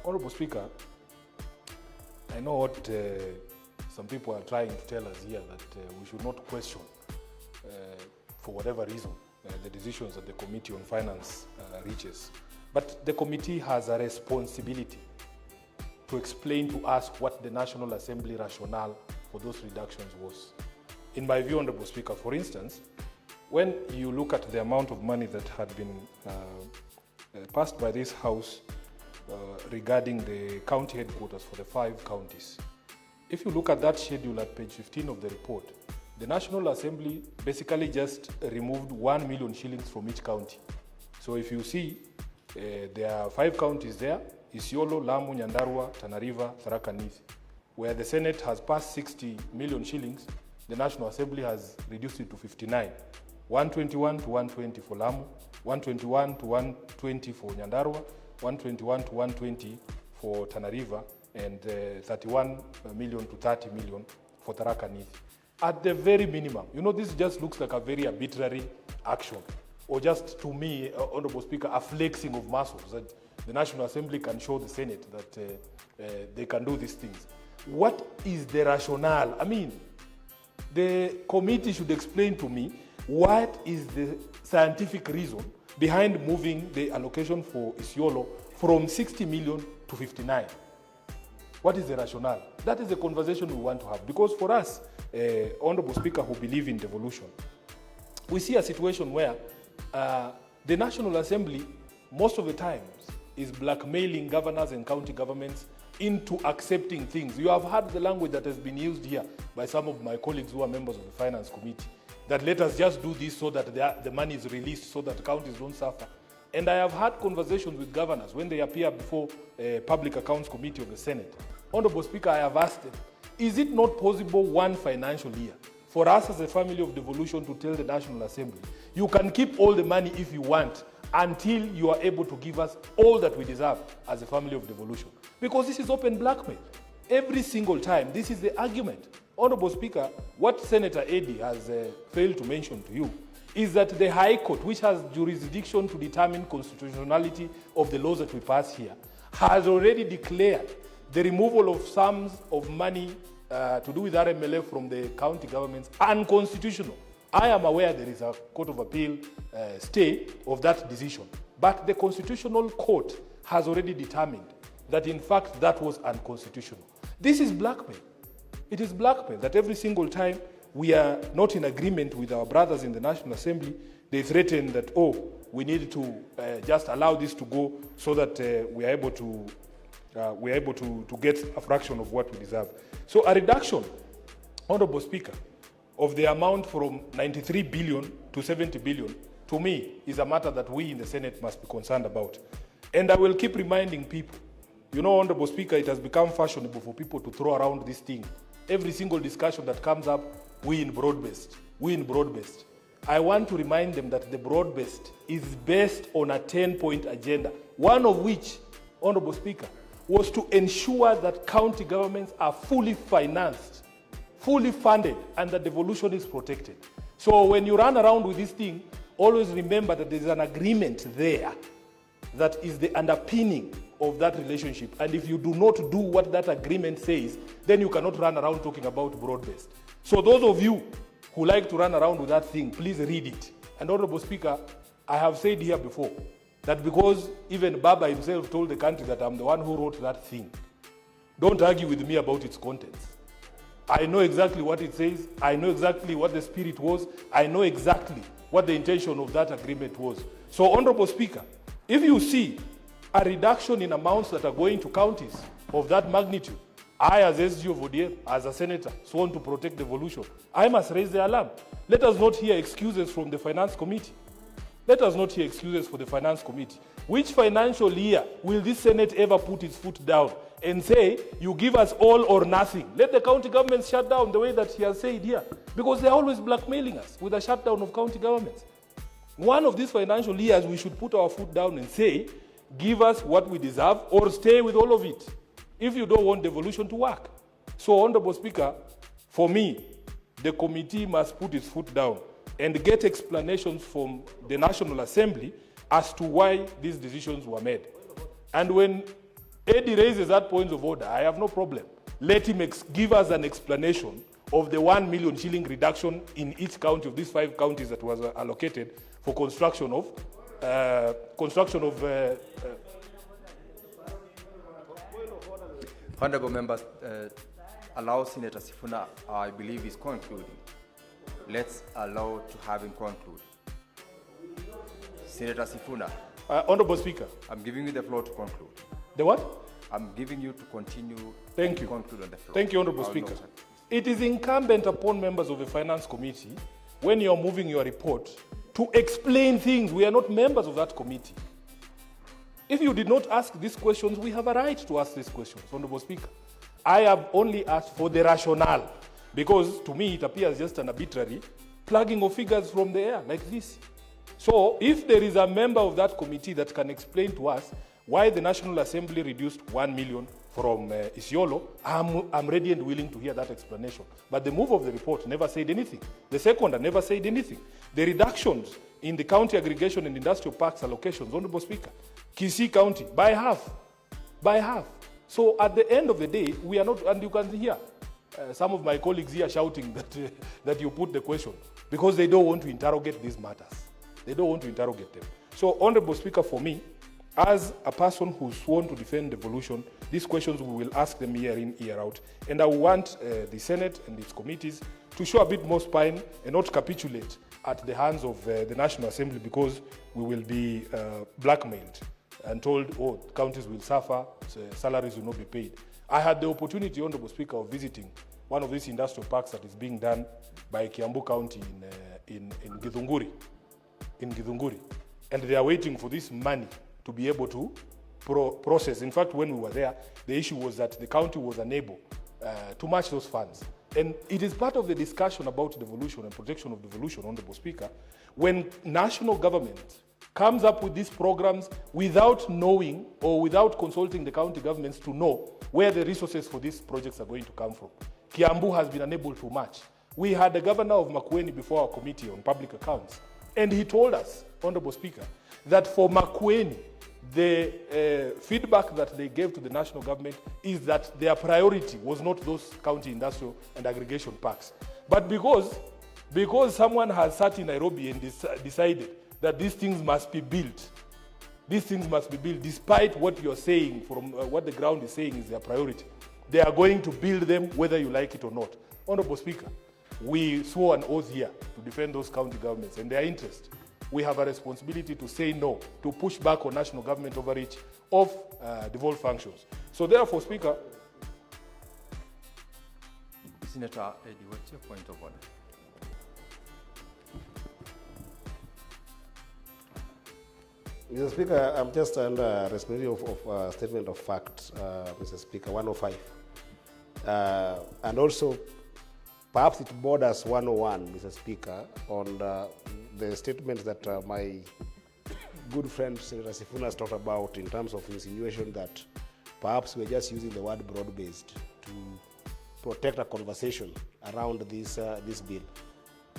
Honorable Speaker, I know what some people are trying to tell us here, that we should not question, for whatever reason, the decisions that the Committee on Finance reaches. But the committee has a responsibility to explain to us what the National Assembly rationale for those reductions was. In my view, Honorable Speaker, for instance, when you look at the amount of money that had been passed by this House regarding the county headquarters for the 5 counties, if you look at that schedule at page 15 of the report, the National Assembly basically just removed 1 million shillings from each county. So if you see, there are 5 counties there: Isiolo, Lamu, Nyandarua, Tana River, Tharaka Nithi. Where the Senate has passed 60 million shillings, the National Assembly has reduced it to 59. 121 to 120 for Lamu, 121 to 120 for Nyandarua, 121 to 120 for Tana River, and 31 million to 30 million for Tharaka Nithi. At the very minimum, you know, this just looks like a very arbitrary action, or just, to me, Honorable Speaker, a flexing of muscles that the National Assembly can show the Senate that they can do these things. What is the rationale? I mean, the committee should explain to me what is the scientific reason behind moving the allocation for Isiolo from 60 million to 59. What is the rationale? That is the conversation we want to have. Because for us, Honorable Speaker, who believe in devolution, we see a situation where the National Assembly, most of the times, is blackmailing governors and county governments into accepting things. You have heard the language that has been used here by some of my colleagues who are members of the Finance Committee, that let us just do this so that the money is released so that counties don't suffer. And I have had conversations with governors when they appear before a Public Accounts Committee of the Senate. Honorable Speaker, I have asked them, is it not possible one financial year for us as a family of devolution to tell the National Assembly, you can keep all the money if you want until you are able to give us all that we deserve as a family of devolution? Because this is open blackmail. Every single time, this is the argument. Honorable Speaker, what Senator Eddy has failed to mention to you is that the High Court, which has jurisdiction to determine constitutionality of the laws that we pass here, has already declared the removal of sums of money to do with RMLF from the county governments unconstitutional. I am aware there is a Court of Appeal stay of that decision, but the Constitutional Court has already determined that in fact that was unconstitutional. This is blackmail. It is blackmail that every single time we are not in agreement with our brothers in the National Assembly, they threaten that, oh, we need to just allow this to go so that we are able to get a fraction of what we deserve. So a reduction, Honorable Speaker, of the amount from 93 billion to 70 billion, to me, is a matter that we in the Senate must be concerned about. And I will keep reminding people, you know, Honorable Speaker, it has become fashionable for people to throw around this thing. Every single discussion that comes up, we in Broadbased. I want to remind them that the Broadbased is based on a 10-point agenda, one of which, Honorable Speaker, was to ensure that county governments are fully financed, fully funded, and that devolution is protected. So when you run around with this thing, always remember that there's an agreement there that is the underpinning of that relationship. And if you do not do what that agreement says, then you cannot run around talking about broad-based. So those of you who like to run around with that thing, please read it. And Honorable Speaker, I have said here before that because even Baba himself told the country that I'm the one who wrote that thing, don't argue with me about its contents. I know exactly what it says. I know exactly what the spirit was. I know exactly what the intention of that agreement was. So, Honorable Speaker, if you see a reduction in amounts that are going to counties of that magnitude, I, as SG of ODM, as a senator, sworn to protect devolution, I must raise the alarm. Let us not hear excuses from the Finance Committee. Let us not hear excuses for the Finance Committee. Which financial year will this Senate ever put its foot down and say, you give us all or nothing? Let the county governments shut down the way that he has said here, because they're always blackmailing us with a shutdown of county governments. One of these financial years, we should put our foot down and say, give us what we deserve or stay with all of it if you don't want devolution to work. So, Honorable Speaker, for me, the committee must put its foot down and get explanations from the National Assembly as to why these decisions were made. And when Eddie raises that point of order. I have no problem. Let him give us an explanation of the 1 million shilling reduction in each county of these 5 counties that was allocated for construction of Honorable members, allow Senator Sifuna, I believe, is concluding. Let's allow to have him conclude. Senator Sifuna. Honorable Speaker. I'm giving you the floor to conclude. The what? I'm giving you to continue. Thank you. Conclude on the floor. Thank you, Honorable Speaker. It is incumbent upon members of the Finance Committee, when you're moving your report, to explain things. We are not members of that committee. If you did not ask these questions, we have a right to ask these questions, Honorable Speaker. I have only asked for the rationale, because to me it appears just an arbitrary plugging of figures from the air like this. So if there is a member of that committee that can explain to us why the National Assembly reduced 1 million from Isiolo, I'm ready and willing to hear that explanation. But the move of the report never said anything. The seconder never said anything. The reductions in the county aggregation and industrial parks allocations, Honorable Speaker, Kisii County, by half. So at the end of the day, we are not, and you can hear some of my colleagues here shouting that you put the question, because they don't want to interrogate these matters. They don't want to interrogate them. So, Honorable Speaker, for me, as a person who's sworn to defend devolution, these questions we will ask them year in, year out. And I want the Senate and its committees to show a bit more spine and not capitulate at the hands of the National Assembly, because we will be blackmailed and told, oh, counties will suffer, salaries will not be paid. I had the opportunity, Honorable Speaker, of visiting one of these industrial parks that is being done by Kiambu County in Githunguri. And they are waiting for this money to be able to process. In fact, when we were there, the issue was that the county was unable to match those funds. And it is part of the discussion about devolution and protection of devolution, Honorable Speaker, when national government comes up with these programs without knowing or without consulting the county governments to know where the resources for these projects are going to come from. Kiambu has been unable to match. We had the governor of Makueni before our committee on public accounts, and he told us, Honorable Speaker, that for Makueni, the feedback that they gave to the national government is that their priority was not those county industrial and aggregation parks. But because someone has sat in Nairobi and decided that these things must be built, despite what you're saying, from what the ground is saying is their priority, they are going to build them whether you like it or not. Honorable Speaker, we swore an oath here to defend those county governments and their interest. We have a responsibility to say no, to push back on national government overreach of devolved functions. So therefore, Speaker. Senator Eddie, what's your point of order? Mr. Speaker, I'm just under responsibility of statement of fact, Mr. Speaker, 105. And also, perhaps it borders 101, Mr. Speaker, on the statements that my good friend Senator Sifuna has talked about in terms of insinuation that perhaps we're just using the word broad-based to protect a conversation around this bill.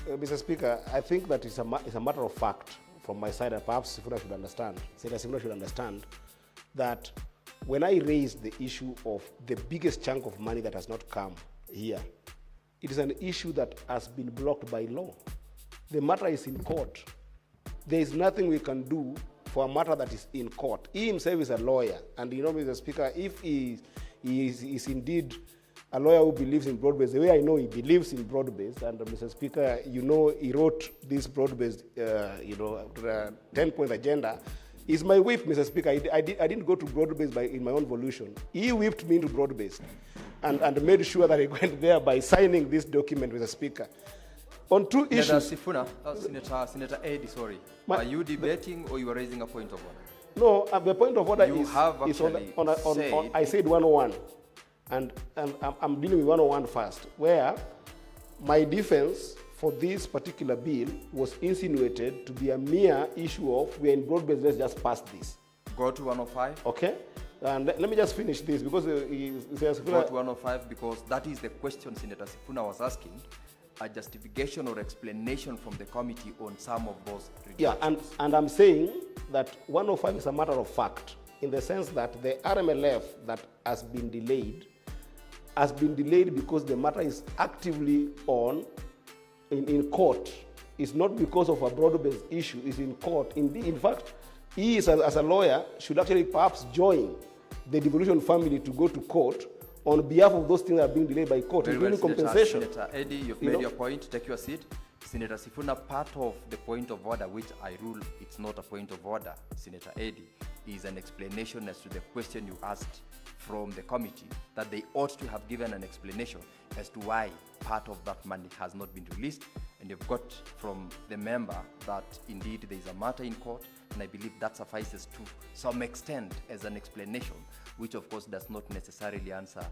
Mr. Speaker, I think that it's a matter of fact from my side, and perhaps Sifuna should understand, Senator Sifuna should understand, that when I raised the issue of the biggest chunk of money that has not come here, it is an issue that has been blocked by law. The matter is in court. There is nothing we can do for a matter that is in court. He himself is a lawyer, and you know, Mr. Speaker, if he is indeed a lawyer who believes in broad-based, the way I know he believes in broad-based, and Mr. Speaker, you know, he wrote this broad-based, 10-point agenda, is my whip, Mr. Speaker. I didn't go to broad-based in my own volition. He whipped me into broad-based and made sure that I went there by signing this document, Mr. Speaker. On two issues. Sifuna, Senator Eddie, sorry. Are you debating or you are raising a point of order? No, the point of order is on I said 101. And I'm dealing with 101 first, where my defense for this particular bill was insinuated to be a mere issue of we're in broad-based, let's just pass this. Go to 105. Okay. And let me just finish this because go to 105 because that is the question Senator Sifuna was asking, a justification or explanation from the committee on some of those reductions. Yeah, and I'm saying that 105 is a matter of fact. in the sense that the RMLF that has been delayed because the matter is actively on in court. It's not because of a broad-based issue, it's in court. In fact, he is, as a lawyer, should actually perhaps join the devolution family to go to court on behalf of those things that are being delayed by court, including compensation. Senator Eddie, you've made your point. Take your seat. Senator Sifuna, part of the point of order, which I rule it's not a point of order, Senator Eddie, is an explanation as to the question you asked from the committee, that they ought to have given an explanation as to why part of that money has not been released. And you've got from the member that indeed there is a matter in court, and I believe that suffices to some extent as an explanation, which of course does not necessarily answer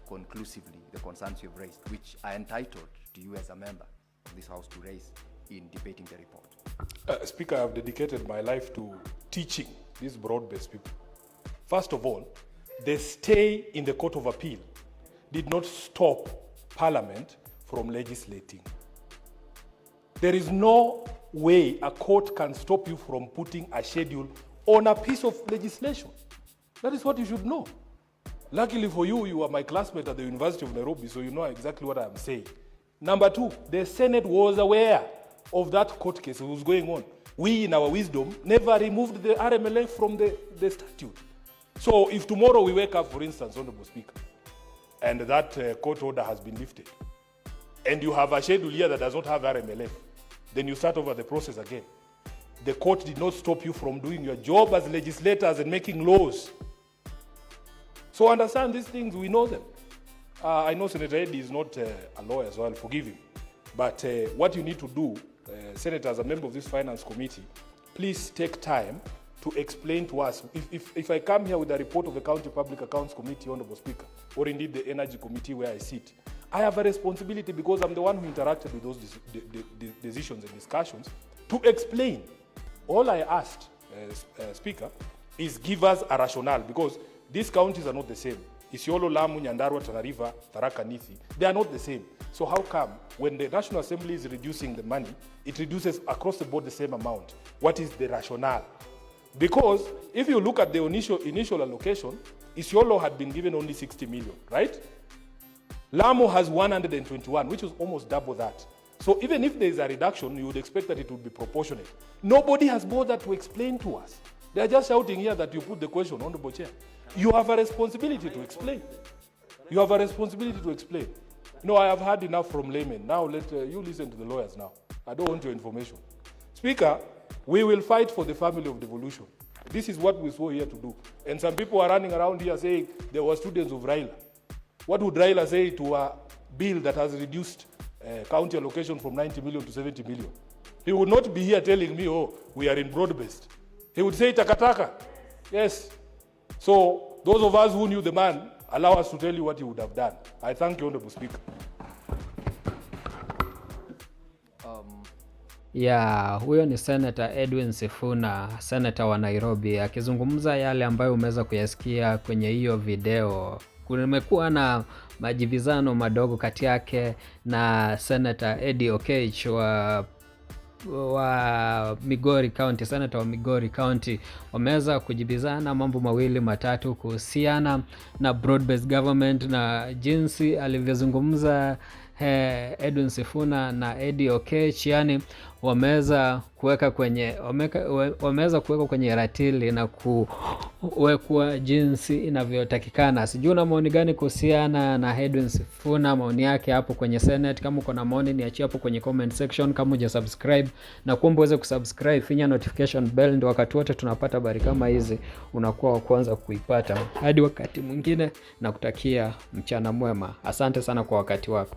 conclusively the concerns you've raised, which are entitled to you as a member of this House to raise in debating the report. Speaker, I have dedicated my life to teaching these broad-based people. First of all, the stay in the Court of Appeal did not stop Parliament from legislating. There is no way a court can stop you from putting a schedule on a piece of legislation. That is what you should know. Luckily for you, you are my classmate at the University of Nairobi, so you know exactly what I am saying. Number two, the Senate was aware of that court case that was going on. We, in our wisdom, never removed the RMLF from the statute. So if tomorrow we wake up, for instance, Honorable Speaker, and that court order has been lifted, and you have a schedule here that does not have RMLF, then you start over the process again. The court did not stop you from doing your job as legislators and making laws. So understand these things, we know them. I know Senator Eddie is not a lawyer, so I'll forgive him. But what you need to do, Senator, as a member of this finance committee, please take time to explain to us. If I come here with a report of the County Public Accounts Committee, Honorable Speaker, or indeed the Energy Committee where I sit, I have a responsibility, because I'm the one who interacted with those decisions and discussions, to explain. All I asked, Speaker, is give us a rationale, because these counties are not the same. Isiolo, Lamu, Nyandarua, Tana River, Tharaka Nithi, they are not the same. So how come when the National Assembly is reducing the money, it reduces across the board the same amount? What is the rationale? Because if you look at the initial allocation, Isiolo had been given only 60 million, right? Lamu has 121, which is almost double that. So even if there is a reduction, you would expect that it would be proportionate. Nobody has bothered to explain to us. They are just shouting here that you put the question, Honorable Chair. You have a responsibility to explain. You have a responsibility to explain. No, I have heard enough from laymen. Now let you listen to the lawyers now. I don't want your information. Speaker, we will fight for the family of devolution. This is what we saw here to do. And some people are running around here saying there were students of Raila. What would Raila say to a bill that has reduced county allocation from 90 million to 70 million? He would not be here telling me, oh, we are in broad-based. He would say takataka. Yes. So those of us who knew the man, allow us to tell you what he would have done. I thank you, Honorable Speaker. Huyo ni Senator Edwin Sifuna, Senator wa Nairobi, akizungumza yale ambayo umeweza kuyasikia kwenye hiyo video. Kumekuwa na majibizano madogo kati yake na Senator Eddie Okech wa Migori County, Senator wa Migori County. Wameweza kujibizana mambo mawili matatu kuhusiana na broad-based government na jinsi alivyozungumza Edwin Sifuna na Eddie Okech, yani wameweza kuweka kwenye ratili na kuwekwa jinsi inavyotakikana. Sijui una maoni gani kuhusiana na Edwin Sifuna, maoni yake hapo kwenye Senate. Kama uko na maoni niachie hapo kwenye comment section. Kama hujasubscribe na kuomba uweze kusubscribe, finya notification bell, ndio wakati wote tunapata habari kama hizi unakuwa wa kwanza kuipata. Hadi wakati mwingine, na kutakia mchana mwema. Asante sana kwa wakati wako.